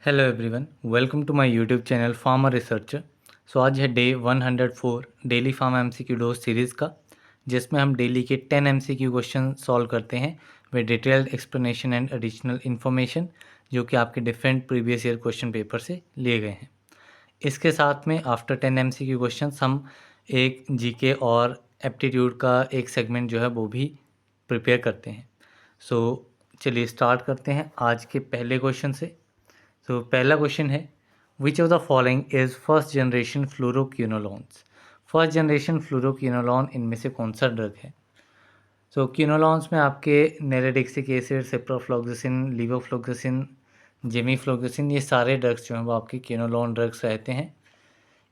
Hello everyone, welcome to my YouTube channel farmer researcher. So आज है day 104 daily farm MCQ dose series का, जिसमें हम daily के 10 एमसीक्यू क्वेश्चन सॉल्व करते हैं with detailed explanation and additional information, जो कि आपके different previous year question paper से लिए गए हैं। इसके साथ में आफ्टर 10 एमसीक्यू क्वेश्चंस हम एक जीके और एप्टीट्यूड का एक सेगमेंट जो है वो भी प्रिपेयर करते हैं। सो चलिए स्टार्ट करते हैं आज के पहले क्वेश्चन से। तो पहला क्वेश्चन है, which of the following is first generation fluoroquinolones. First generation fluoroquinolone इनमें से कौन सा ड्रग है? सो क्विनोलॉन्स में आपके नेरेडिक्सिक एसिड, सिप्रोफ्लोक्सासिन, लीवोफ्लोक्सासिन, जेमीफ्लोक्सासिन, ये सारे ड्रग्स जो हैं वो आपके क्विनोलॉन ड्रग्स रहते हैं।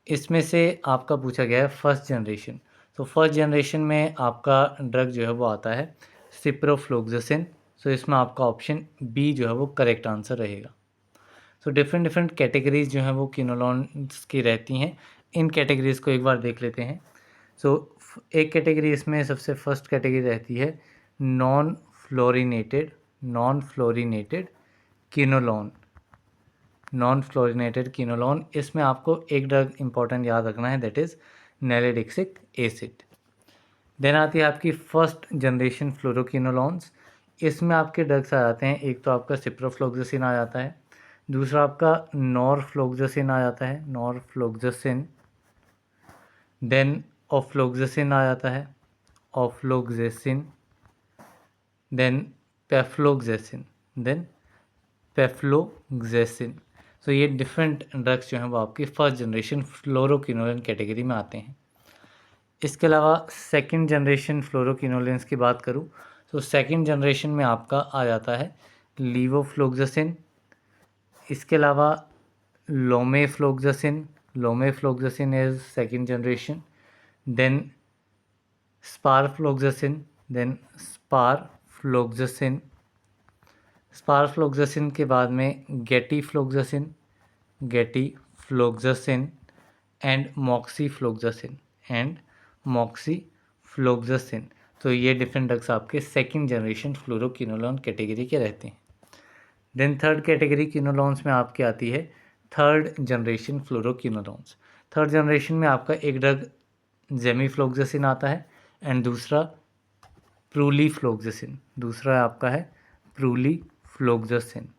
इसमें से आपका पूछा गया है फर्स्ट जनरेशन। तो फर्स्ट जनरेशन में आपका ड्रग जो है वो आता है सिप्रोफ्लोक्सासिन। सो इसमें आपका ऑप्शन बी जो है वो करेक्ट आंसर रहेगा। सो डिफरेंट डिफरेंट कैटेगरीज जो हैं वो क्विनोलॉन्स की रहती हैं। इन कैटेगरीज़ को एक बार देख लेते हैं। सो एक कैटेगरी इसमें सबसे फर्स्ट कैटेगरी रहती है नॉन फ्लोरिनेटेड क्विनोलॉन। नॉन फ्लोरिनेटेड क्विनोलॉन, इसमें आपको एक ड्रग इंपॉर्टेंट याद रखना है, दैट इज़ नेलेडिक्सिक एसिड। देन आती है आपकी फर्स्ट जनरेशन फ्लोरोक्विनोलॉन्स। इसमें आपके ड्रग्स आ जाते हैं, एक तो आपका सिप्रोफ्लोक्सासिन आ जाता है, दूसरा आपका नॉरफ्लोक्सासिन आ जाता है, नॉरफ्लोक्सासिन। देन ऑफ्लोक्सासिन आ जाता है, ऑफ्लोक्सासिन। Then पेफ्लोक्सासिन, then पेफ्लोक्सासिन। सो ये डिफरेंट ड्रग्स जो हैं वो आपकी फर्स्ट जनरेशन फ्लोरोक्विनोलन कैटेगरी में आते हैं। इसके अलावा सेकंड जनरेशन फ्लोरोक्विनोलेंस की बात करूं तो सेकंड जनरेशन में आपका आ जाता है लीवोफ्लोक्सासिन। इसके अलावा lomefloxacin, lomefloxacin is second generation. Then sparfloxacin, then sparfloxacin. Sparfloxacin के बाद में गेटीफ्लोक्सासिन, गेटीफ्लोक्सासिन एंड मॉक्सीफ्लोक्सासिन, एंड मॉक्सीफ्लोक्सासिन। तो ये डिफरेंट ड्रग्स आपके सेकंड जनरेशन फ्लोरोक्विनोलॉन कैटेगरी के रहते हैं। देन थर्ड कैटेगरी क्विनोलॉन्स में आपकी आती है third generation fluoroquinolones. Third generation में आपका एक ड्रग जेमीफ्लोक्सासिन आता है एंड दूसरा प्रूलीफ्लोक्सासिन, दूसरा आपका है प्रूलीफ्लोक्सासिन।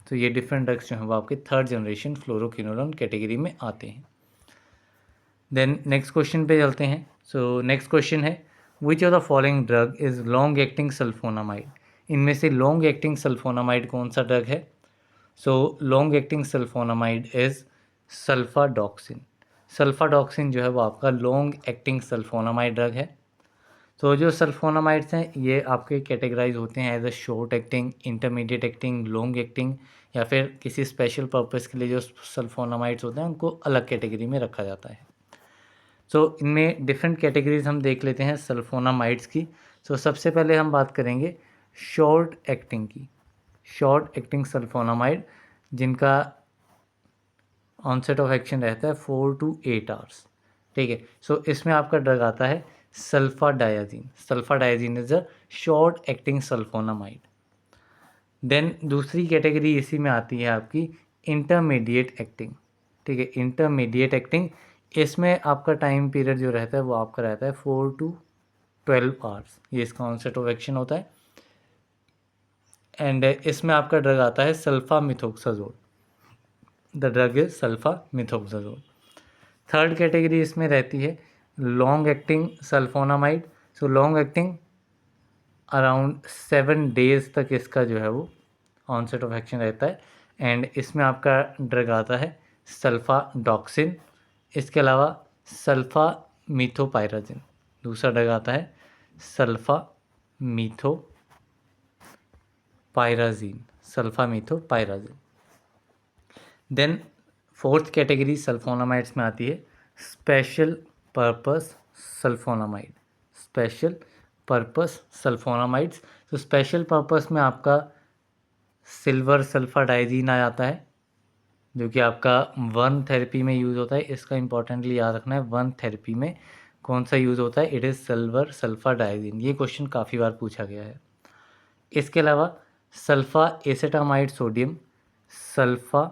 तो ये डिफरेंट ड्रग्स जो हैं वो आपके थर्ड जनरेशन फ्लोरोक्विनोलॉन कैटेगरी में आते हैं। देन नेक्स्ट क्वेश्चन पे चलते हैं। सो नेक्स्ट क्वेश्चन है, which of the following drug is long acting sulfonamide. इनमें से लॉन्ग एक्टिंग सल्फोनामाइड कौन सा ड्रग है? So long acting sulfonamide is sulfadoxine. Sulfadoxine जो है वो आपका लॉन्ग एक्टिंग सल्फोनामाइड ड्रग है। तो जो सल्फोनामाइड्स हैं ये आपके कैटेगराइज होते हैं as a short acting, intermediate acting, long acting, या फिर किसी स्पेशल पर्पस के लिए जो सल्फोनामाइड्स होते हैं उनको अलग कैटेगरी में रखा जाता है। सो इनमें डिफरेंट कैटेगरीज हम देख लेते हैं सल्फोनामाइड्स की। सो सबसे पहले हम बात करेंगे शॉर्ट एक्टिंग की। शॉर्ट एक्टिंग सल्फोनामाइड जिनका ऑनसेट ऑफ एक्शन रहता है 4 to 8 आवर्स। ठीक है, सो इसमें आपका ड्रग आता है sulfadiazine. Sulfadiazine is a short acting sulfonamide. Then दूसरी कैटेगरी इसी में आती है आपकी इंटरमीडिएट एक्टिंग। ठीक है, इंटरमीडिएट एक्टिंग, इसमें आपका टाइम पीरियड जो रहता है वो आपका रहता है 4 to 12 आवर्स, ये इसका ऑनसेट ऑफ एक्शन होता है। एंड इसमें आपका ड्रग आता है sulfamethoxazole. The drug is sulfamethoxazole. Third category इसमें रहती है long acting sulfonamide. So long acting around 7 days तक इसका जो है वो ऑनसेट ऑफ एक्शन रहता है एंड इसमें आपका ड्रग आता है सल्फाडॉक्सिन। इसके अलावा सल्फामीथोपायराजिन, दूसरा ड्रग आता है sulfamethopyrazine, sulfamethopyrazine. Then fourth category sulphonamides में आती है special purpose sulphonamide. Special purpose sulphonamides. तो स्पेशल पर्पस में आपका सिल्वर सल्फाडाइजीन आ जाता है, जो कि आपका वन थेरेपी में यूज़ होता है। इसका इंपॉर्टेंटली याद रखना है, वन थेरेपी में कौन सा यूज़ होता है, इट इज़ सिल्वर सल्फाडाइजीन। ये क्वेश्चन काफ़ी बार पूछा गया है। इसके अलावा सल्फा एसेटामाइड सोडियम, सल्फा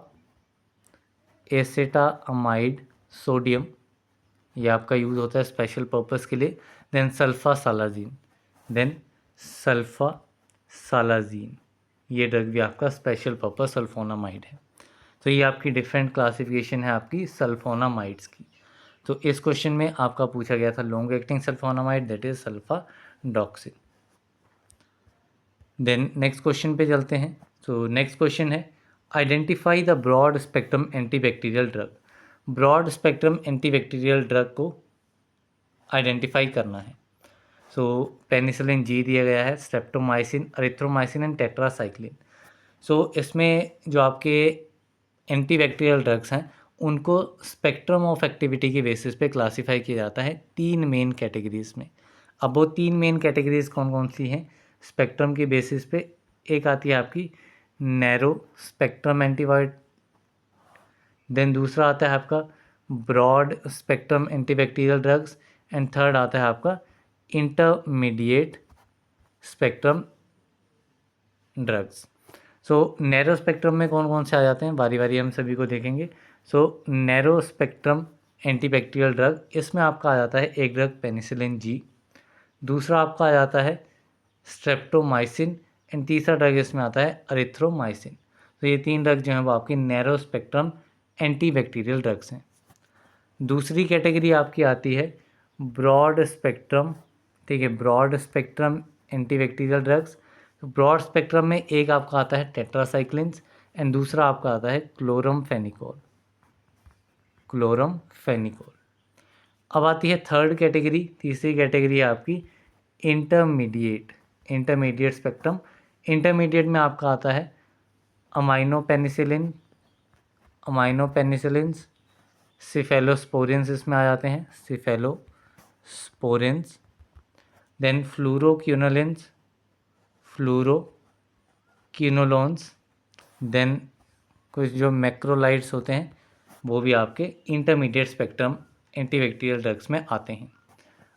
एसेटामाइड सोडियम, ये आपका यूज़ होता है स्पेशल पर्पस के लिए। देन सल्फासालाजीन, देन सल्फासालाजीन, ये ड्रग भी आपका स्पेशल पर्पस सल्फोनामाइड है। तो ये आपकी डिफरेंट क्लासिफिकेशन है आपकी सल्फोनामाइड्स की। तो इस क्वेश्चन में आपका पूछा गया था long acting sulfonamide, that is sulfadoxine. Then next question पे चलते हैं। तो नेक्स्ट क्वेश्चन है identify the broad spectrum antibacterial drug. Broad spectrum antibacterial drug को आइडेंटिफाई करना है। सो पेनिसिलिन जी दिया गया है, streptomycin, erythromycin and tetracycline. So इसमें जो आपके एंटीबैक्टीरियल ड्रग्स हैं उनको स्पेक्ट्रम ऑफ एक्टिविटी के बेसिस पे क्लासीफाई किया जाता है 3 मेन कैटेगरीज में। अब वो 3 मेन कैटेगरीज कौन कौन सी हैं स्पेक्ट्रम के बेसिस पे? एक आती है आपकी नैरो स्पेक्ट्रम एंटीबायोटिक, देन दूसरा आता है आपका broad spectrum antibacterial drugs, and third आता है आपका intermediate spectrum drugs. So narrow spectrum में कौन कौन से आ जाते हैं, बारी बारी हम सभी को देखेंगे। सो नैरो स्पेक्ट्रम एंटीबैक्टीरियल ड्रग, इसमें आपका आ जाता है एक ड्रग पेनिसिलिन जी, दूसरा आपका आ जाता है स्ट्रेप्टोमाइसिन, एंड तीसरा ड्रग इसमें आता है एरिथ्रोमाइसिन। तो ये 3 ड्रग जो हैं वो आपकी नैरो स्पेक्ट्रम एंटीबैक्टीरियल ड्रग्स हैं। दूसरी कैटेगरी आपकी आती है ब्रॉड स्पेक्ट्रम, ठीक है, ब्रॉड स्पेक्ट्रम एंटीबैक्टीरियल ड्रग्स। तो ब्रॉड स्पेक्ट्रम में एक आपका आता है टेट्रासाइक्लिन्स एंड दूसरा आपका आता है क्लोरमफेनिकोल। अब आती है थर्ड कैटेगरी, तीसरी कैटेगरी है आपकी इंटरमीडिएट स्पेक्ट्रम। इंटरमीडिएट में आपका आता है अमाइनोपेनिसिलिन्स, सिफेलोस्पोरिन्स इसमें आ जाते हैं, सिफेलोस्पोरिन्स, देन फ्लोरोक्विनोलोन्स, देन कुछ जो मैक्रोलाइड्स होते हैं वो भी आपके इंटरमीडिएट स्पेक्ट्रम एंटीबैक्टीरियल ड्रग्स में आते हैं।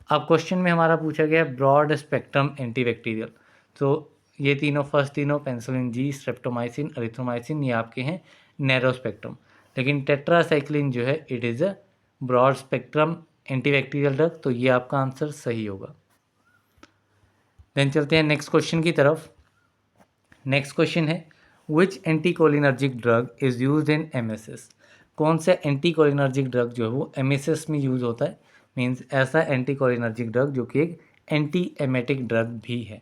अब क्वेश्चन में हमारा पूछा गया ब्रॉड स्पेक्ट्रम एंटीबैक्टीरियल, तो ये फर्स्ट तीनों पेनिसिलिन जी, स्ट्रेप्टोमाइसिन, एरिथ्रोमाइसिन, ये आपके हैं नैरो स्पेक्ट्रम। लेकिन टेट्रासाइक्लिन जो है it is a broad spectrum antibacterial drug, तो ये आपका आंसर सही होगा। देन चलते हैं नेक्स्ट क्वेश्चन की तरफ। नेक्स्ट क्वेश्चन है which anticholinergic drug is used in MSS. कौन सा एंटीकोलिनर्जिक ड्रग जो है वो एमएसएस में यूज़ होता है, मीन्स ऐसा एंटीकोलिनर्जिक ड्रग जो कि एक एंटी एमेटिक ड्रग भी है।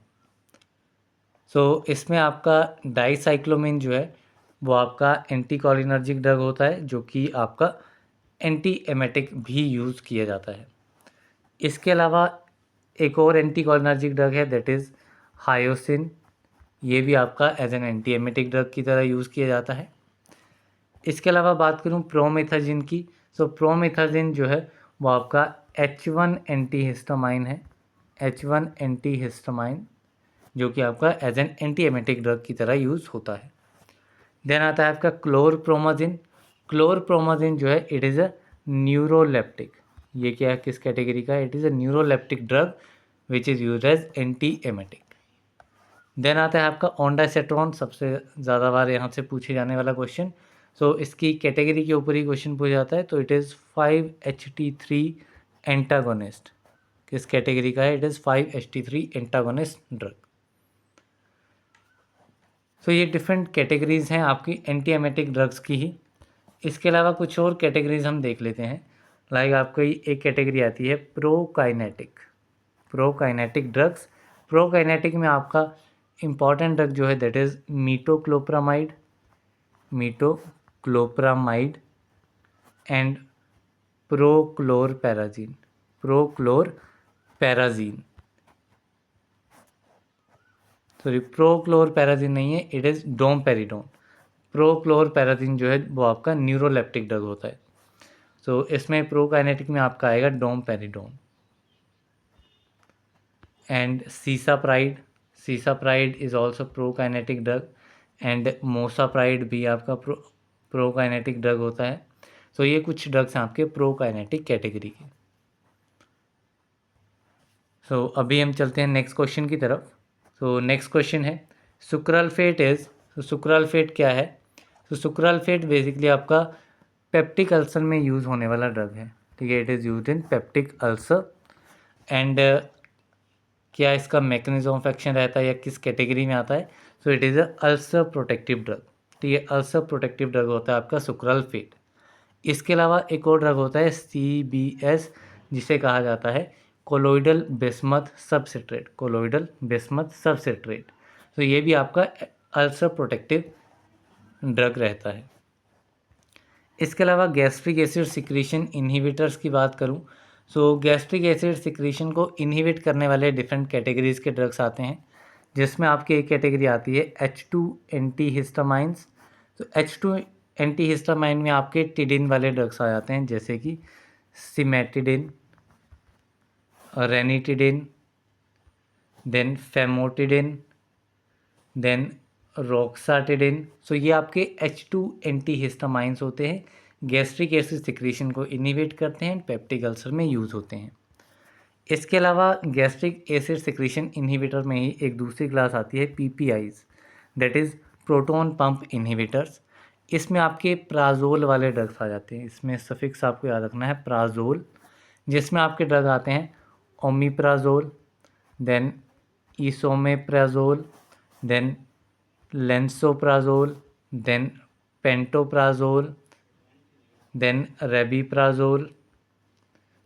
सो इसमें आपका डाइसाइक्लोमिन जो है वो आपका एंटीकोलिनर्जिक ड्रग होता है जो कि आपका एंटी एमेटिक भी यूज़ किया जाता है। इसके अलावा एक और एंटीकोलिनर्जिक ड्रग है दैट इज़ हायोसिन, ये भी आपका as an anti emetic drug की तरह यूज़ किया जाता है। इसके अलावा बात करूँ प्रोमेथाजिन की, तो प्रोमेथाजिन जो है वो आपका H1 एंटीहिस्टामाइन है, H1 एंटीहिस्टामाइन जो कि आपका as an anti emetic drug की तरह यूज़ होता है। देन आता है आपका क्लोरप्रोमाजिन जो है इट इज़ अ न्यूरोलेप्टिक, ये क्या है किस कैटेगरी का, it is a neuroleptic drug which is use as anti emetic. Then आता है आपका ओंडासेट्रॉन, सबसे ज़्यादा बार यहाँ से पूछे जाने वाला क्वेश्चन। सो इसकी कैटेगरी के ऊपर ही क्वेश्चन पूछा जाता है, तो इट इज़ 5-HT3 एंटागोनिस्ट, किस कैटेगरी का है, it is 5-HT3 antagonist drug. So ये डिफरेंट कैटेगरीज हैं आपकी एंटी एमेटिक ड्रग्स की ही। इसके अलावा कुछ और कैटेगरीज हम देख लेते हैं। लाइक आपको एक कैटेगरी आती है प्रोकाइनेटिक ड्रग्स। प्रोकाइनेटिक में आपका इम्पॉर्टेंट ड्रग जो है दैट इज़ मीटोक्लोप्रामाइड एंड प्रोक्लोरपैराजीन। सॉरी, प्रोक्लोरपैराजीन नहीं है, इट इज़ डोमपेरिडोन। प्रोक्लोरपैराजीन जो है वो आपका न्यूरोलेप्टिक ड्रग होता है। सो इसमें प्रोकाइनेटिक में आपका आएगा domperidone. And सीसाप्राइड is also prokinetic drug, and mosapride भी आपका प्रोकाइनेटिक ड्रग होता है। सो ये कुछ ड्रग्स हैं आपके प्रोकाइनेटिक कैटेगरी के। सो अभी हम चलते हैं नेक्स्ट क्वेश्चन की तरफ। तो नेक्स्ट क्वेश्चन है सुक्राल्फेट क्या है। तो सुक्राल्फेट बेसिकली आपका पेप्टिक अल्सर में यूज़ होने वाला ड्रग है, ठीक है। It is used in peptic ulcer and क्या इसका मैकेनिज्म ऑफ एक्शन रहता है या किस कैटेगरी में आता है? So it is a ulcer protective drug, ठीक है। अल्सर प्रोटेक्टिव ड्रग होता है आपका सुक्रलफेट। इसके अलावा एक और ड्रग होता है CBS, जिसे कहा जाता है colloidal bismuth subcitrate, colloidal bismuth subcitrate. तो ये भी आपका अल्सर प्रोटेक्टिव ड्रग रहता है। इसके अलावा गैस्ट्रिक एसिड सिक्रीशन इनहिबिटर्स की बात करूं, सो गैस्ट्रिक एसिड सिक्रीशन को इनहिबिट करने वाले डिफरेंट कैटेगरीज के ड्रग्स आते हैं, जिसमें आपकी एक कैटेगरी आती है H2 एंटीहिस्टामाइंस। तो H2 एंटीहिस्टामाइन में आपके टिडिन वाले ड्रग्स आ जाते हैं, जैसे कि cimetidine, ranitidine, then famotidine, then roxatidine. So ये आपके H2 एंटीहिस्टामाइंस होते हैं, गैस्ट्रिक एसिड सिक्रीशन को इनहिबिट करते हैं, पेप्टिक अल्सर में यूज़ होते हैं। इसके अलावा गैस्ट्रिक एसिड सिक्रीशन इनहिबिटर में ही एक दूसरी क्लास आती है PPIs, that is proton pump inhibitors. इसमें आपके प्राजोल वाले ड्रग्स आ जाते हैं, इसमें सफिक्स आपको याद रखना है प्राजोल, जिसमें आपके ड्रग आते हैं omeprazole, then esomeprazole, then lansoprazole, then pantoprazole, then rabeprazole.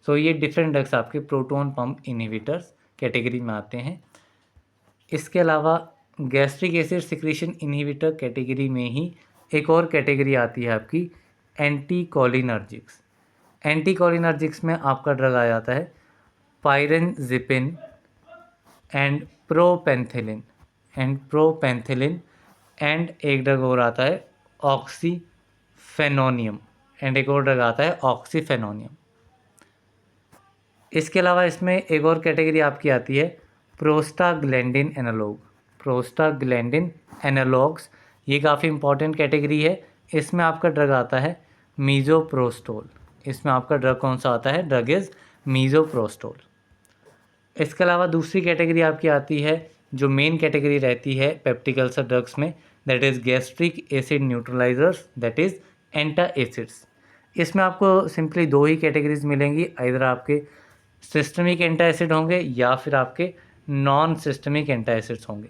So ये डिफरेंट ड्रग्स आपके प्रोटॉन पंप इनहिबिटर्स कैटेगरी में आते हैं। इसके अलावा gastric acid secretion inhibitor category में ही एक और कैटेगरी आती है आपकी एंटीकोलिनर्जिक्स। एंटीकोलिनर्जिक्स में आपका ड्रग आ जाता है पायरेनजिपिन एंड प्रोपेंथिलिन एंड एक ड्रग और आता है ऑक्सीफेनोनियम, एंड एक और ड्रग आता है ऑक्सीफेनोनियम। इसके अलावा इसमें एक और कैटेगरी आपकी आती है प्रोस्टाग्लैंडिन एनालॉग, प्रोस्टाग्लैंडिन एनालॉग्स। ये काफ़ी इंपॉर्टेंट कैटेगरी है। इसमें आपका ड्रग आता है मीज़ोप्रोस्टोल। इसमें आपका ड्रग कौन सा आता है? Drug is misoprostol. इसके अलावा दूसरी कैटेगरी आपकी आती है, जो मेन कैटेगरी रहती है पेप्टिक अल्सर ड्रग्स में, that is gastric acid neutralisers, that is antacids. इसमें आपको सिंपली दो ही कैटेगरीज मिलेंगी, इधर आपके सिस्टमिक एंटाएसिड होंगे या फिर आपके नॉन सिस्टमिक एंटाएसिड्स होंगे।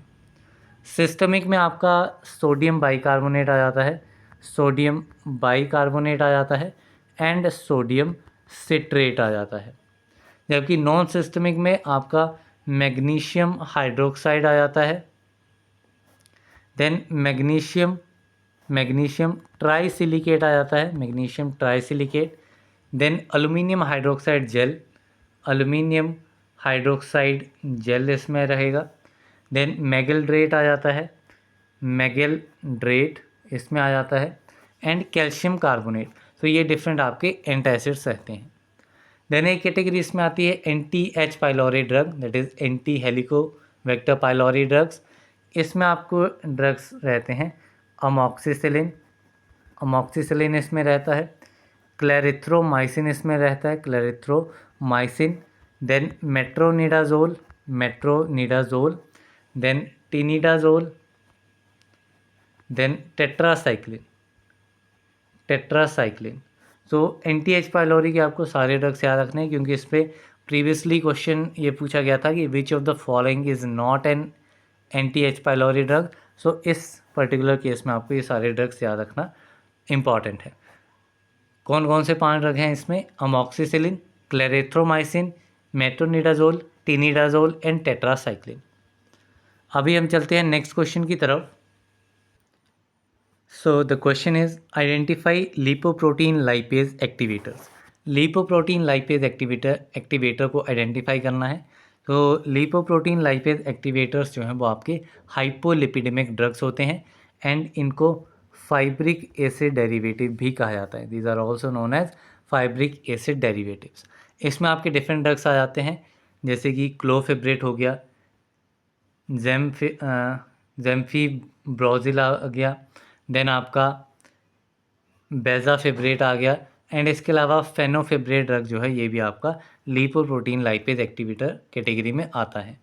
सिस्टमिक में आपका सोडियम बाइकार्बोनेट आ जाता है, सोडियम बाइकार्बोनेट आ जाता है एंड सोडियम सिट्रेट आ जाता है। जबकि नॉन सिस्टमिक में आपका मैग्नीशियम हाइड्रोक्साइड आ जाता है, देन मैग्नीशियम ट्राईसिलिकेट आ जाता है, magnesium trisilicate, then aluminium hydroxide gel, aluminium hydroxide gel इसमें रहेगा, देन मैगेल्ड्रेट आ जाता है, मैगेल्ड्रेट इसमें आ जाता है, एंड कैल्शियम कार्बोनेट। तो ये डिफरेंट आपके एंटासिड्स रहते हैं। देन एक कैटेगरी इसमें आती है NT-H pylori drug, that is anti Helicobacter pylori drugs. इसमें आपको ड्रग्स रहते हैं अमॉक्सिसिलिन इसमें रहता है, क्लैरिथ्रोमाइसिन इसमें रहता है, clarithromycin, then metronidazole, then tinidazole, then tetracycline. So NT-H pylori के आपको सारे ड्रग्स याद रखने हैं, क्योंकि इस पर प्रीवियसली क्वेश्चन ये पूछा गया था कि which of the following is not an NT-H pylori drug. So इस पर्टिकुलर केस में आपको ये सारे ड्रग्स याद रखना इम्पॉर्टेंट है। कौन कौन से 5 ड्रग हैं इसमें? Amoxicillin, clarithromycin, metronidazole, tinidazole and tetracycline. अभी हम चलते हैं नेक्स्ट क्वेश्चन की तरफ। So the question is identify lipoprotein lipase activators. Lipoprotein lipase activator को आइडेंटिफाई करना है। तो लिपोप्रोटीन लाइपेज एक्टिवेटर्स जो हैं वो आपके हाइपोलिपिडेमिक ड्रग्स होते हैं एंड इनको फाइब्रिक एसिड डेरिवेटिव भी कहा जाता है। These are also known as fibric acid derivatives. इसमें आपके डिफरेंट ड्रग्स आ जाते हैं, जैसे कि क्लोफेब्रेट हो गया, ज़ेम्फीब्रोजिल आ गया, देन आपका बेज़ाफिब्रेट आ गया, एंड इसके अलावा फेनोफिब्रेट ड्रग जो है ये भी आपका लिपोप्रोटीन लाइपेज एक्टिवेटर कैटेगरी में आता है।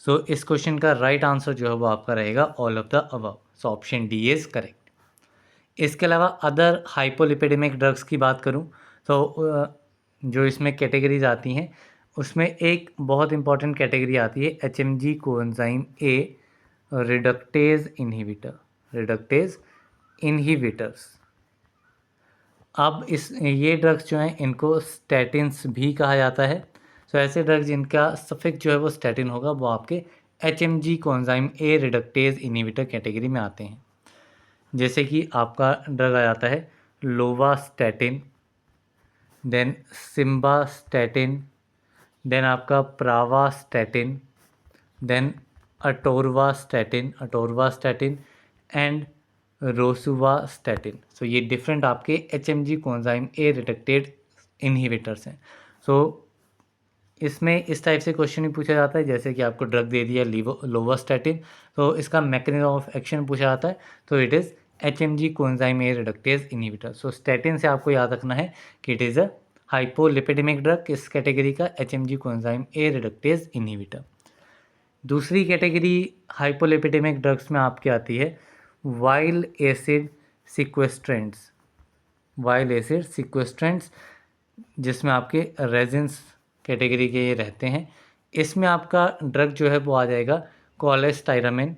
सो इस क्वेश्चन का राइट आंसर जो है वो आपका रहेगा all of the above. So option D is correct. इसके अलावा अदर हाइपोलिपिडेमिक ड्रग्स की बात करूं तो जो इसमें कैटेगरीज आती हैं उसमें एक बहुत इंपॉर्टेंट कैटेगरी आती है HMG coenzyme A reductase inhibitors. अब ये ड्रग्स जो हैं इनको स्टैटिन्स भी कहा जाता है। तो ऐसे ड्रग्स जिनका सफिक्स जो है वो स्टैटिन होगा वो आपके HMG coenzyme A reductase inhibitor category में आते हैं। जैसे कि आपका ड्रग आ जाता है लोवास्टैटिन, देन सिम्बास्टैटिन, देन आपका प्रावास्टैटिन, देन अटोरवास्टैटिन एंड रोसुवास्टैटिन। सो ये डिफरेंट आपके HMG coenzyme A reductase inhibitors हैं। सो इसमें इस टाइप से क्वेश्चन भी पूछा जाता है, जैसे कि आपको ड्रग दे दिया लोवास्टैटिन, तो इसका मैकेनिज्म ऑफ एक्शन पूछा जाता है, तो it is HMG coenzyme A reductase inhibitor. So statin से आपको याद रखना है कि it is a hypolipidaemic drug, किस कैटेगरी का, HMG coenzyme A reductase inhibitor. दूसरी कैटेगरी हाइपोलिपिडेमिक ड्रग्स में आपकी आती है वाइल्ड एसिड सिक्वेस्ट्रेंट्स, जिसमें आपके रेजिन्स कैटेगरी के ये रहते हैं। इसमें आपका ड्रग जो है वो आ जाएगा कोलेस्टाइरामिन,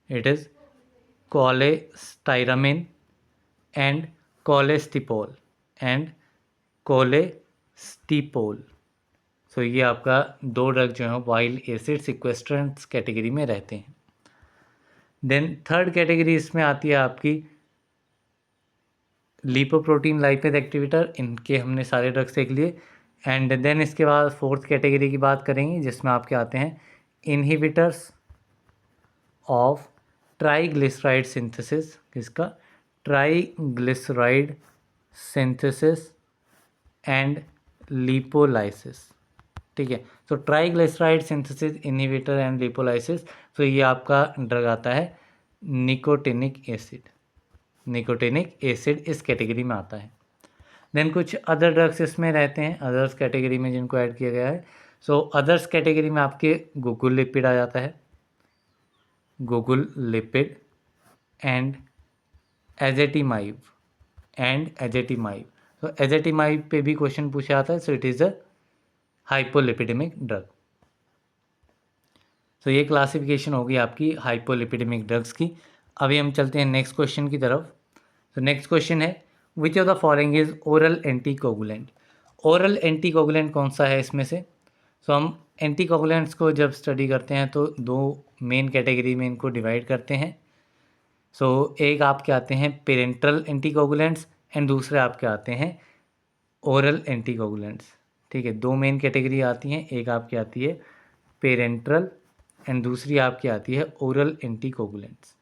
इट इज़ कोलेस्टाइरामिन एंड कोलेस्टिपोल। सो ये आपका दो ड्रग जो है वाइल्ड एसिड सिक्वेस्ट्रेंट्स कैटेगरी में रहते हैं। देन थर्ड कैटेगरी इसमें आती है आपकी लिपोप्रोटीन लाइपेज एक्टिवेटर, इनके हमने सारे ड्रग्स देख लिए। एंड देन इसके बाद फोर्थ कैटेगरी की बात करेंगे जिसमें आपके आते हैं इनहिबिटर्स ऑफ ट्राइग्लिसराइड सिंथेसिस, किसका, ट्राइग्लिसराइड सिंथेसिस एंड लिपोलाइसिस। ठीक है, तो triglyceride synthesis inhibitor and lipolysis, तो ये आपका ड्रग आता है निकोटिनिक एसिड इस कैटेगरी में आता है। देन कुछ अदर ड्रग्स इसमें रहते हैं अदर्स कैटेगरी में जिनको ऐड किया गया है। सो अदर्स कैटेगरी में आपके गुगुल लिपिड आ जाता है, गुगुल लिपिड एंड एजेटिमाइब तो एजेटिमाइब पे भी क्वेश्चन पूछा जाता है। So it is a hypolipidaemic drug. तो ये क्लासिफिकेशन होगी आपकी हाइपोलिपिडेमिक ड्रग्स की। अभी हम चलते हैं नेक्स्ट क्वेश्चन की तरफ। तो नेक्स्ट क्वेश्चन है which of the following is oral anticoagulant. Oral anticoagulant कौन सा है इसमें से। सो हम एंटीकोगुलेंट्स को जब स्टडी करते हैं तो दो मेन कैटेगरी में इनको डिवाइड करते हैं। सो एक आपके आते हैं पेरेंटल एंटीकोगुलेंट्स एंड दूसरे आपके आते हैं ओरल एंटीकोगुलेंट्स। ठीक है, दो मेन कैटेगरी आती हैं, एक आपकी आती है पेरेंट्रल एंड दूसरी आपकी आती है ओरल एंटीकोगुलेंट्स।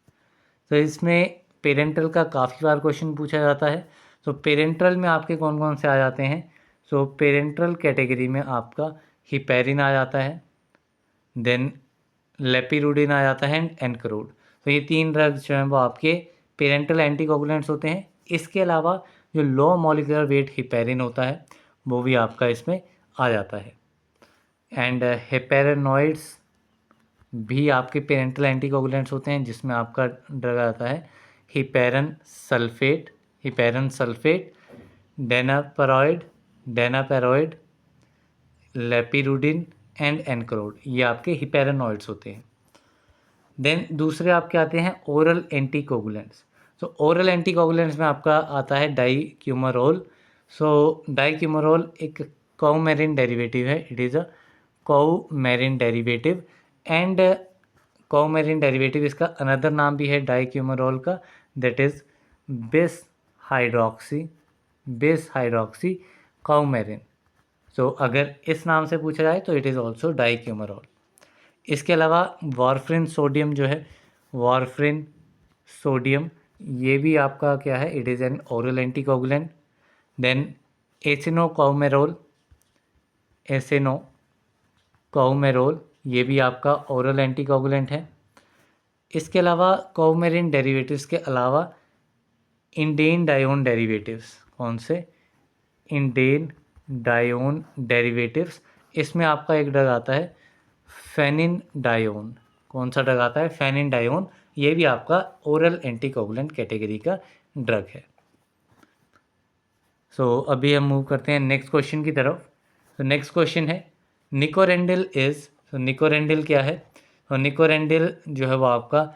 तो इसमें पेरेंटल का काफ़ी बार क्वेश्चन पूछा जाता है। तो पेरेंट्रल में आपके कौन कौन से आ जाते हैं। सो पेरेंट्रल कैटेगरी में आपका हिपेरिन आ जाता है, देन लेपिरुडिन आ जाता है एंड एनक्रोड। तो ये तीन ड्रग्स जो हैं वो आपके पेरेंटल एंटीकोगुलेंट्स होते हैं। इसके अलावा जो लो मॉलिक्यूलर वेट हिपेरिन होता है वो भी आपका इसमें आ जाता है। एंड हेपेरेनॉइड्स भी आपके पेरेंटल एंटीकोगुलेंट्स होते हैं, जिसमें आपका ड्रग आता है हिपेरन सल्फेट, डेनापेरॉइड, लेपिरुडिन एंड एनक्रोड, ये आपके हिपेरेनॉइड्स होते हैं। देन दूसरे आपके आते हैं oral anticoagulants. So oral anticoagulants में आपका आता है डाइक्यूमरोल। सो डाइक्यूमरोल एक कौमेरिन डेरिवेटिव है, it is a coumarin derivative and coumarin derivative इसका अनदर नाम भी है डाइक्यूमरोल का, that is bis hydroxy coumarin. So अगर इस नाम से पूछा जाए तो इट इज़ ऑल्सो डाइक्यूमरोल। इसके अलावा वारफ्रिन सोडियम जो है, वारफ्रिन सोडियम, ये भी आपका क्या है, it is an oral anticoagulant. Then acenocoumarol, ये भी आपका ओरल एंटीकोगुलेंट है। इसके अलावा कौमेरिन डेरिवेटिव्स के अलावा इंडेन डायोन डेरिवेटिव्स, कौन से, इंडेन डायोन डेरिवेटिव्स, इसमें आपका एक ड्रग आता है फेनिन डायोन। कौन सा ड्रग आता है, फेनिन डायोन, ये भी आपका ओरल एंटीकोगुलेंट कैटेगरी का ड्रग है। सो अभी हम मूव करते हैं नेक्स्ट क्वेश्चन की तरफ। तो नेक्स्ट क्वेश्चन है निकोरेंडिल इज़, तो निकोरेंडिल क्या है? तो निकोरेंडिल जो है वो आपका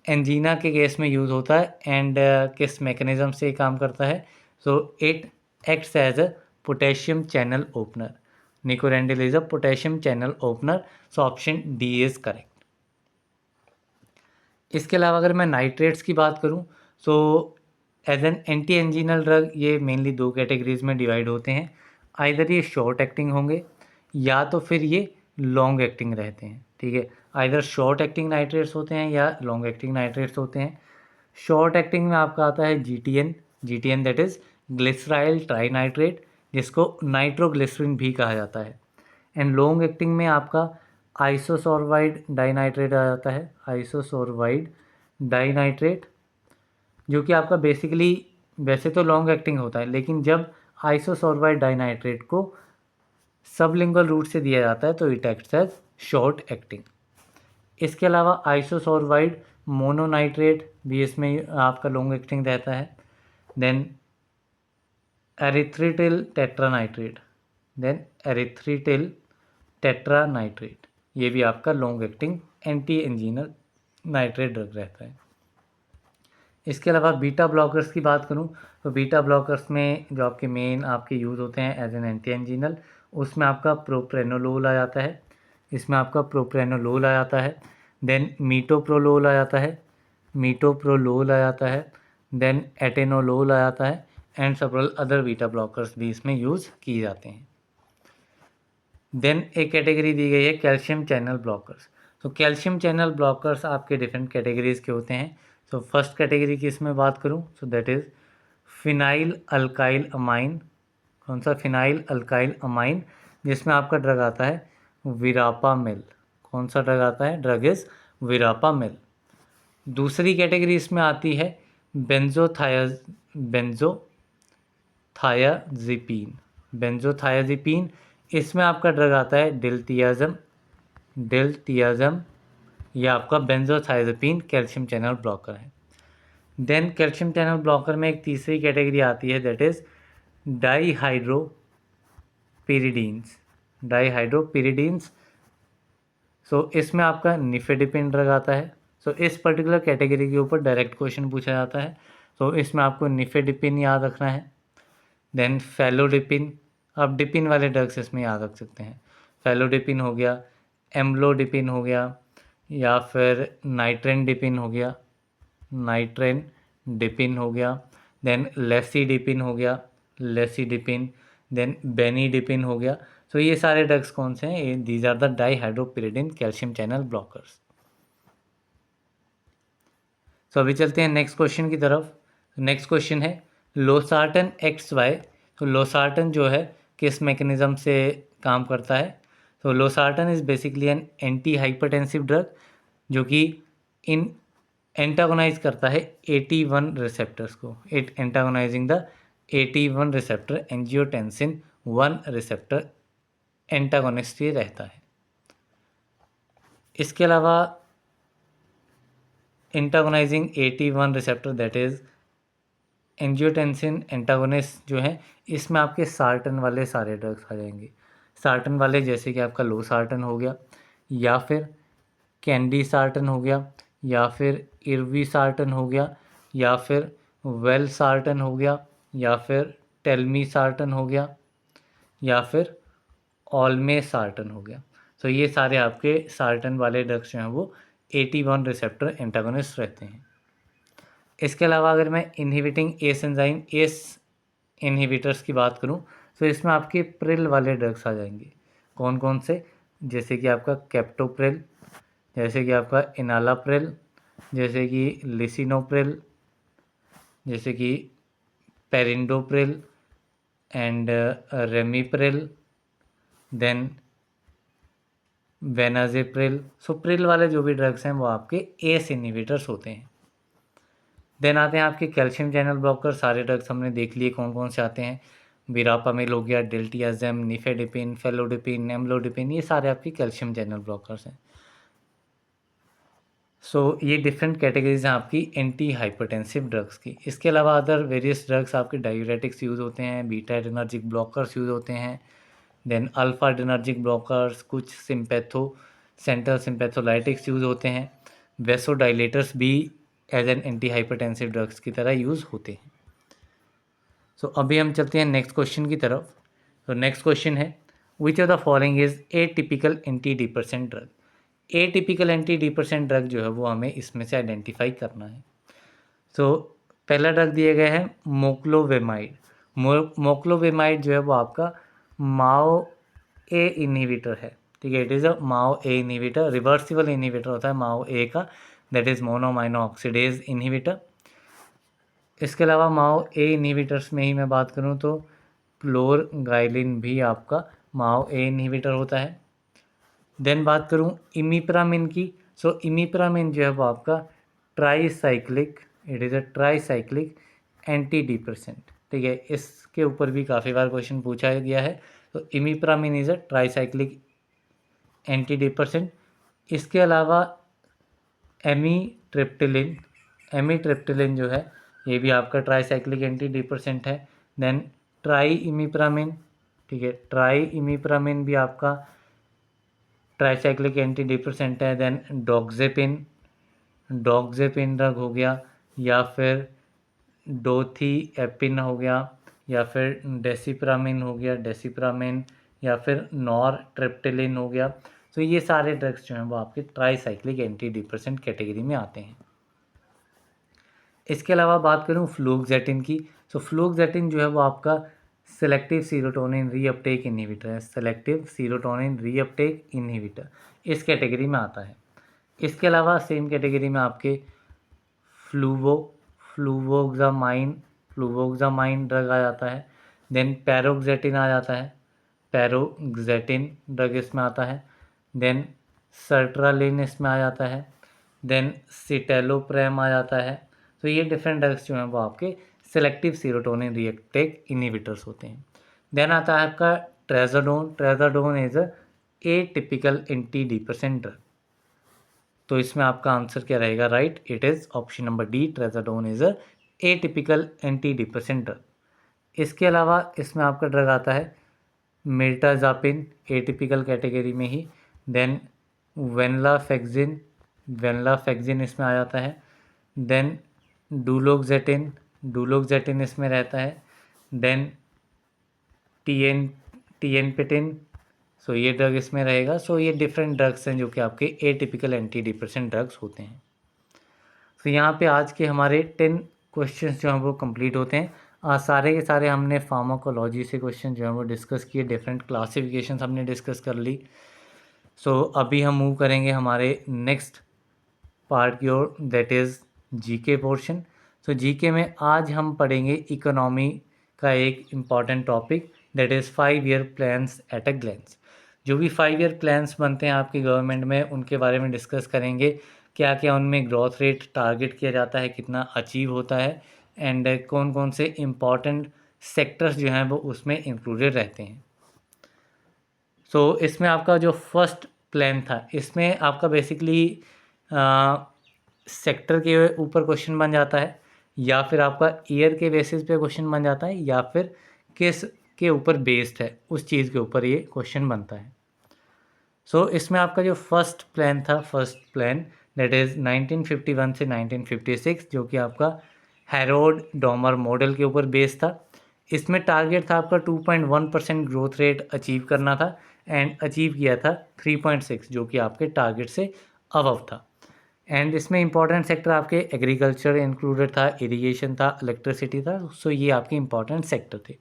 एंजीना के केस में यूज़ होता है एंड किस मैकेनिज्म से काम करता है? So it acts as a potassium channel opener. Nicorandil is a potassium channel opener, so option D is correct. इसके अलावा अगर मैं नाइट्रेट्स की बात करूं so as an anti anginal drug ये मेनली दो कैटेगरीज में डिवाइड होते हैं। आइदर ये शॉर्ट एक्टिंग होंगे या तो फिर ये लॉन्ग एक्टिंग रहते हैं। ठीक है, आइदर शॉर्ट एक्टिंग नाइट्रेट्स होते हैं या लॉन्ग एक्टिंग नाइट्रेट्स होते हैं। शॉर्ट एक्टिंग में आपका आता है GTN that is glyceryl trinitrate, जिसको नाइट्रोग्लिसरिन भी कहा जाता है। एंड लॉन्ग एक्टिंग में आपका आइसोसोरवाइड डाइनाइट्रेट आ जाता है, आइसोसोरवाइड डाइनाइट्रेट, जो कि आपका बेसिकली वैसे तो लॉन्ग एक्टिंग होता है, लेकिन जब आइसोसोरवाइड डाइनाइट्रेट को सबलिंगुअल रूट से दिया जाता है तो it acts as short acting. इसके अलावा आइसोसोरवाइड मोनोनाइट्रेट भी इसमें आपका लॉन्ग एक्टिंग रहता है। देन एरिथ्रिटिल टेट्रानाइट्रेट, टेट्रानाइट्रेट ये भी आपका long acting anti anginal nitrate drug रहता है। इसके अलावा बीटा ब्लॉकर्स की बात करूं तो बीटा ब्लॉकर्स में जो आपके मेन आपके यूज़ होते हैं एज एन एंटी एंजीनल, उसमें आपका प्रोप्रेनोलोल आ जाता है, इसमें आपका प्रोप्रेनोलोल आ जाता है। देन मीटोप्रोलोल आ जाता है, मीटोप्रोलोल आ जाता है। देन एटेनोलोल आ जाता है and several other beta blockers भी इसमें यूज़ किए जाते हैं। देन एक कैटेगरी दी गई है कैल्शियम चैनल ब्लॉकर्स। तो कैल्शियम चैनल ब्लॉकर्स आपके डिफरेंट कैटेगरीज के होते हैं। तो फर्स्ट कैटेगरी की इसमें बात करूं so that is phenyl alkyl amine. कौन सा? फिनाइल अल्काइल अमाइन, जिसमें आपका ड्रग आता है विरापामिल। कौन सा ड्रग आता है? Drug is विरापामिल। दूसरी कैटेगरी इसमें आती है बेंजोथायाजिपीन। इसमें आपका ड्रग आता है डिल्टियाज़म, यह आपका बेंजोथायाजिपीन कैल्शियम चैनल ब्लॉकर है। देन कैल्शियम चैनल ब्लॉकर में एक तीसरी कैटेगरी आती है दैट इज़ डाईहाइड्रोपिरिडीन्स। सो इसमें आपका निफेडिपिन ड्रग आता है। सो इस पर्टिकुलर कैटेगरी के ऊपर डायरेक्ट क्वेश्चन पूछा जाता है, तो इसमें आपको निफेडिपिन याद रखना है। देन फेलोडिपिन, आप डिपिन वाले ड्रग्स इसमें याद रख सकते हैं। फेलोडिपिन हो गया, एम्लोडिपिन हो गया, या फिर नाइट्रेन डिपिन हो गया, देन लेसीडिपिन हो गया, देन बेनीडिपिन हो गया। तो ये सारे ड्रग्स कौन से हैं? These are the dihydropyridine calcium channel blockers. तो अभी चलते हैं नेक्स्ट क्वेश्चन की तरफ। नेक्स्ट क्वेश्चन है लोसार्टन XY। तो लोसार्टन जो है किस मैकेनिज्म से काम करता है? तो losartan is basically an anti hypertensive drug जो कि इन एंटागोनाइज करता है 81 रिसेप्टर्स को। It antagonising the 81 receptor, angiotensin 1 receptor antagonist ये रहता है। इसके अलावा antagonising 81 receptor that is angiotensin antagonist जो है, इसमें आपके सार्टन वाले सारे ड्रग्स आ जाएंगे। सार्टन वाले जैसे कि आपका लोसार्टन हो गया, या फिर कैंडी सार्टन हो गया, या फिर इर्वी सार्टन हो गया, या फिर वेल सार्टन हो गया, या फिर टेलमी सार्टन हो गया, या फिर ऑलमे सार्टन हो गया। तो ये सारे आपके सार्टन वाले ड्रग्स जो हैं वो 81 रिसेप्टर एंटागोनिस्ट रहते हैं। इसके अलावा अगर मैं inhibiting ACE enzyme ACE inhibitors की बात करूं तो इसमें आपके प्रिल वाले ड्रग्स आ जाएंगे। कौन कौन से? जैसे कि आपका कैप्टोप्रिल, जैसे कि आपका इनालाप्रिल, जैसे कि लिसिनोप्रिल, जैसे कि perindopril and ramipril, then benazepril. So pril वाले जो भी ड्रग्स हैं वो आपके एस इनहिबिटर्स होते हैं। देन आते हैं आपके कैल्शियम चैनल ब्लॉकर। सारे ड्रग्स हमने देख लिए कौन कौन से आते हैं। विरापामिल हो गया, डिल्टियाज़म, निफेडिपिन, फेलोडिपिन, एम्लोडिपिन, ये सारे आपके कैल्शियम चैनल ब्लॉकर्स हैं। ये डिफरेंट कैटेगरीज हैं आपकी एंटी हाइपरटेंसिव ड्रग्स की। इसके अलावा अदर वेरियस ड्रग्स आपके डायूरेटिक्स यूज़ होते हैं, बीटा एडर्जिक ब्लॉकर्स यूज़ होते हैं, देन अल्फा एडर्जिक ब्लॉकर्स, कुछ सेंट्रल सिम्पैथोलाइटिक्स यूज़ होते हैं, वेसोडाइलेटर्स भी as an anti hypertensive drugs की तरह यूज़ होते हैं। अभी हम चलते हैं नेक्स्ट क्वेश्चन की तरफ। नेक्स्ट क्वेश्चन है, which of the following is atypical anti depressant drug. A typical anti depressant drug जो है वो हमें इसमें से आइडेंटिफाई करना है। पहला ड्रग दिया गया है मोक्लोवेमाइड। मोक्लोवेमाइड जो है वो आपका माओ ए इनहिबिटर है, ठीक है। It is a Mao A inhibitor, reversible inhibitor होता है माओ ए का, दैट इज़ मोनोमाइनो ऑक्सीडेज इनहिबिटर। इसके अलावा माओ ए इनहिबिटर्स में ही मैं बात करूं तो क्लोरगाइलिन भी आपका माओ ए इनहिबिटर होता है। देन बात करूं इमिप्रामिन की, इमिप्रामिन जो है वो आपका tricyclic, it is a tricyclic anti depressant, ठीक है। इसके ऊपर भी काफ़ी बार क्वेश्चन पूछा गया है। Imipramine is a tricyclic anti depressant. इसके अलावा एमीट्रिप्टिलिन जो है ये भी आपका ट्राईसाइक्लिक एंटी डिप्रेसेंट है। देन ट्राई इमिप्रामिन, ठीक है, ट्राई इमिप्रामिन भी आपका ट्राईसाइक्लिक एंटी डिप्रेसेंट है। देन डॉक्जेपिन ड्रग हो गया, या फिर डोथिएपिन हो गया, या फिर डेसिप्रामिन हो गया, या फिर नॉरट्रिप्टिलिन हो गया। ये सारे ड्रग्स जो हैं वो आपके ट्राईसाइक्लिक एंटी डिप्रेसेंट कैटेगरी में आते हैं। इसके अलावा बात करूं फ्लूक्सेटिन की, फ्लूक्सेटिन जो है वो आपका सेलेक्टिव सीरोटोनिन रीअपटेक इनहिबिटर है, सेलेक्टिव सीरोटोनिन रीअपटेक इनहिबिटर इस कैटेगरी में आता है। इसके अलावा सेम कैटेगरी में आपके फ्लूवोक्सामाइन ड्रग आ जाता है। देन पैरोक्सेटिन आ जाता है, पैरोक्सेटिन ड्रग इसमें आता है। देन सर्ट्रालिन इसमें आ जाता है। देन सिटेलोप्रेम आ जाता है। ये डिफरेंट ड्रग्स जो हैं वो आपके सेलेक्टिव सीरोटोनिन रीअपटेक इनहिबिटर्स होते हैं। देन आता है आपका trazodone is atypical anti depressant drug. इसमें आपका आंसर क्या रहेगा? Right, it is option number D, trazodone is atypical anti depressant drug. इसके अलावा इसमें आपका ड्रग आता है मिर्टाजापिन, एटिपिकल कैटेगरी में ही। देन वेनलाफेक्जिन इसमें आ जाता है। देन डुलोक्सेटिन इसमें रहता है। देन टिएनपिटिन, ये ड्रग इसमें रहेगा। ये डिफरेंट ड्रग्स हैं जो कि आपके एटिपिकल एंटी डिप्रेसेंट ड्रग्स होते हैं। यहाँ पे आज के हमारे 10 क्वेश्चंस जो हैं वो कंप्लीट होते हैं। सारे के सारे हमने फार्माकोलॉजी से क्वेश्चन जो हैं वो डिस्कस किए, डिफरेंट क्लासिफिकेशंस हमने डिस्कस कर ली। अभी हम मूव करेंगे हमारे नेक्स्ट पार्ट की ओर, that is GK portion. GK में आज हम पढ़ेंगे इकोनॉमी का एक important topic, that is 5 year plans at a glance. जो भी 5 ईयर प्लान्स बनते हैं आपकी गवर्नमेंट में, उनके बारे में डिस्कस करेंगे। क्या क्या उनमें ग्रोथ रेट टारगेट किया जाता है, कितना अचीव होता है, एंड कौन कौन से इम्पॉर्टेंट सेक्टर्स जो हैं वो उसमें इंक्लूडेड रहते हैं। इसमें आपका जो फर्स्ट प्लान था, इसमें आपका बेसिकली सेक्टर के ऊपर क्वेश्चन बन जाता है, या फिर आपका ईयर के बेसिस पे क्वेश्चन बन जाता है, या फिर किस के ऊपर बेस्ड है उस चीज़ के ऊपर ये क्वेश्चन बनता है। इसमें आपका जो फर्स्ट प्लान दैट इज़ 1951 से 1956, जो कि आपका हैरोल्ड डॉमर मॉडल के ऊपर बेस्ड था। इसमें टारगेट था आपका 2.1% ग्रोथ रेट अचीव करना था, एंड अचीव किया था 3.6, जो कि आपके टारगेट से अबव था। एंड इसमें इंपॉर्टेंट सेक्टर आपके एग्रीकल्चर इंक्लूडेड था, इरिगेशन था, इलेक्ट्रिसिटी था। ये आपके इंपॉर्टेंट सेक्टर थे।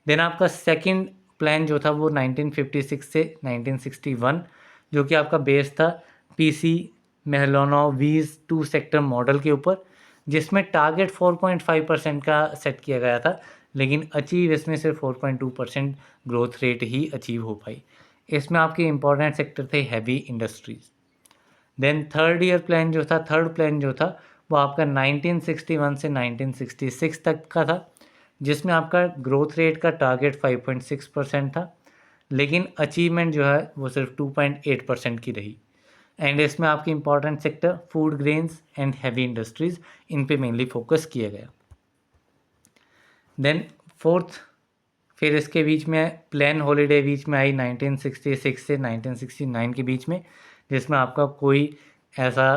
देन आपका सेकंड प्लान जो था वो 1956 से 1961, जो कि आपका बेस था पीसी मेहलोनोविस 2 सेक्टर मॉडल के ऊपर, जिसमें टारगेट 4.5% का सेट किया गया था, लेकिन अचीव इसमें सिर्फ 4.2% ग्रोथ रेट ही अचीव हो पाई। इसमें आपके इंपॉर्टेंट सेक्टर थे heavy industries. Then third plan जो था वो आपका 1961 से 1966 तक का था, जिसमें आपका ग्रोथ रेट का टारगेट 5.6% था, लेकिन अचीवमेंट जो है वो सिर्फ 2.8% की रही। एंड इसमें आपकी important sector food, grains and heavy industries, इन पे मेनली फोकस किया गया। देन फोर्थ, फिर इसके बीच में प्लान हॉलीडे बीच में आई 1966 से 1969 के बीच में, जिसमें आपका कोई ऐसा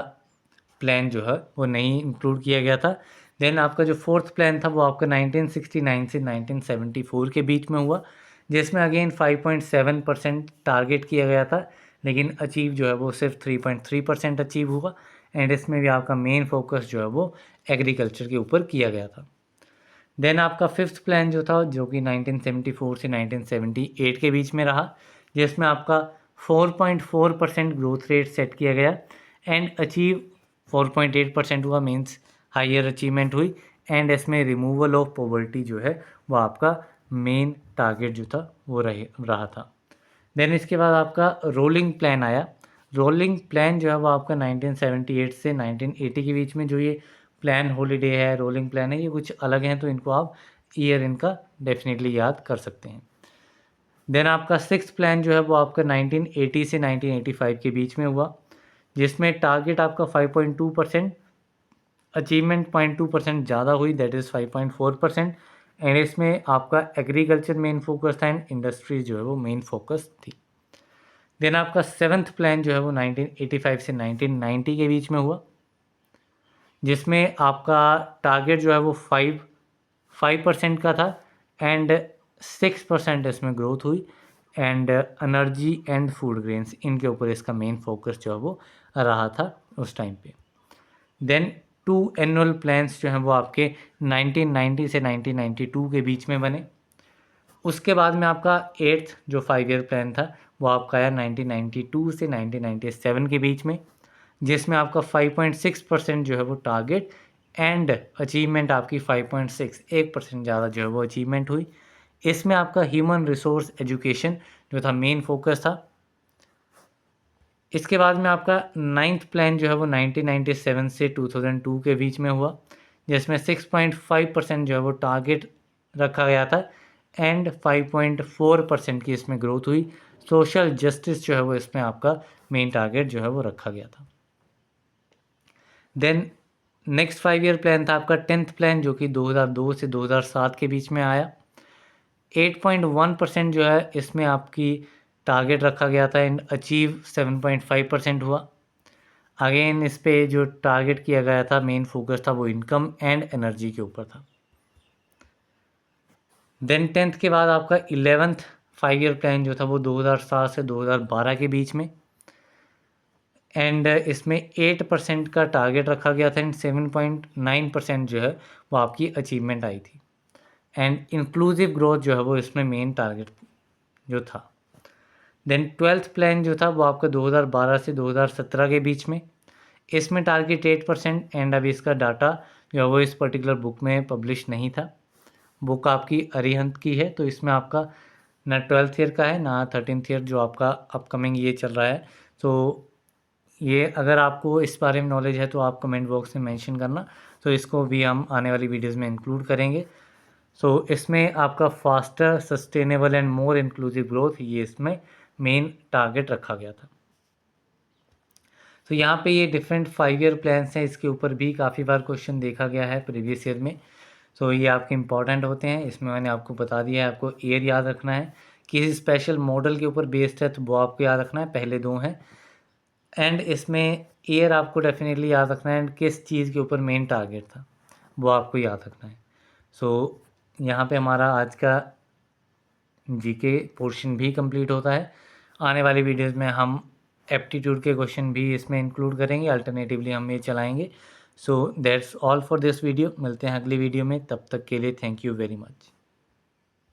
प्लान जो है वो नहीं इंक्लूड किया गया था। देन आपका जो फोर्थ प्लान था वो आपका 1969 से 1974 के बीच में हुआ, जिसमें अगेन 5.7% टारगेट किया गया था, लेकिन अचीव जो है वो सिर्फ 3.3% अचीव हुआ। एंड इसमें भी आपका मेन फोकस जो है वो एग्रीकल्चर के ऊपर किया गया था। देन आपका फिफ्थ प्लान जो था, जो कि 1974 से 1978 के बीच में रहा, जिसमें आपका 4.4% ग्रोथ रेट सेट किया गया एंड अचीव 4.8% हुआ, मीन्स हायर अचीवमेंट हुई। एंड इसमें रिमूवल ऑफ पॉवर्टी जो है वो आपका मेन टारगेट जो था वो रहा था। देन इसके बाद आपका रोलिंग प्लान आया। रोलिंग प्लान जो है वो आपका 1978 से 1980 के बीच में, जो ये प्लान हॉलीडे है, रोलिंग प्लान है, ये कुछ अलग हैं, तो इनको आप ईयर इनका डेफिनेटली याद कर सकते हैं। देन आपका सिक्स प्लान जो है वो आपका 1980 से 1985 के बीच में हुआ, जिसमें टारगेट आपका 5.2%, अचीवमेंट 0.2% ज़्यादा हुई, दैट इज़ 5.4%। एंड इसमें आपका एग्रीकल्चर मेन फोकस था एंड इंडस्ट्रीज जो है वो मेन फोकस थी। देन आपका सेवन्थ प्लान जो है वो 1985 से 1990 के बीच में हुआ, जिसमें आपका टारगेट जो है वो 5% का था एंड 6% इसमें ग्रोथ हुई। And energy and food grains, इनके ऊपर इसका मेन फोकस जो है वो रहा था उस टाइम पे। देन 2 एनुअल प्लान्स जो हैं वो आपके 1990 से 1992 के बीच में बने। उसके बाद में आपका 8th जो 5 ईयर प्लान था वो आपका आया 1992 से 1997 के बीच में, जिसमें आपका 5.6% जो है वो टारगेट एंड अचीवमेंट आपकी 5.6, 1% ज़्यादा जो है वो अचीवमेंट हुई। इसमें आपका ह्यूमन रिसोर्स एजुकेशन जो था मेन फोकस था। इसके बाद में आपका 9th प्लान जो है वो 1997 से 2002 के बीच में हुआ, जिसमें 6.5% जो है वो टारगेट रखा गया था एंड 5.4% की इसमें ग्रोथ हुई। सोशल जस्टिस जो है वो इसमें आपका मेन टारगेट जो है वो रखा गया था। देन नेक्स्ट 5 ईयर प्लान था आपका 10th प्लान, जो कि 2002 से 2007 के बीच में आया। 8.1% जो है इसमें आपकी टारगेट रखा गया था एंड अचीव 7.5% हुआ। अगेन इस पे जो टारगेट किया गया था, मेन फोकस था वो इनकम एंड एनर्जी के ऊपर था। देन 10th के बाद आपका 11th 5 ईयर प्लान जो था वो 2007 से 2012 के बीच में, एंड इसमें 8% का टारगेट रखा गया था एंड 7.9% जो है वो आपकी अचीवमेंट आई थी। एंड इंक्लूसिव ग्रोथ जो है वो इसमें मेन टारगेट जो था। देन 12th प्लान जो था वो आपका 2012 से 2017 के बीच में, इसमें टारगेट 8% एंड अभी इसका डाटा जो है वो इस पर्टिकुलर बुक में पब्लिश नहीं था। बुक आपकी अरिहंत की है, तो इसमें आपका ना 12th ईयर का है ना 13th ईयर जो आपका अपकमिंग ये चल रहा है। तो ये अगर आपको इस बारे में नॉलेज है तो आप कमेंट बॉक्स में मेंशन करना, तो इसको भी हम आने वाली वीडियोज़ में इंक्लूड करेंगे। सो इसमें आपका faster, sustainable and more inclusive growth, ये इसमें मेन टारगेट रखा गया था। तो यहाँ पे ये डिफरेंट 5 ईयर प्लान्स हैं, इसके ऊपर भी काफ़ी बार क्वेश्चन देखा गया है प्रीवियस ईयर में। सो ये आपके इंपॉर्टेंट होते हैं। इसमें मैंने आपको बता दिया है, आपको ईयर याद रखना है, किसी स्पेशल मॉडल के ऊपर बेस्ड है तो वो आपको याद रखना है, पहले 2 हैं। एंड इसमें ईयर आपको डेफिनेटली याद रखना है एंड किस चीज़ के ऊपर मेन टारगेट था वो आपको याद रखना है। सो यहाँ पे हमारा आज का जीके पोर्शन भी कंप्लीट होता है। आने वाली वीडियोज़ में हम एप्टीट्यूड के क्वेश्चन भी इसमें इंक्लूड करेंगे, अल्टरनेटिवली हम ये चलाएंगे। So that's all for this video. मिलते हैं अगली वीडियो में, तब तक के लिए थैंक यू वेरी मच।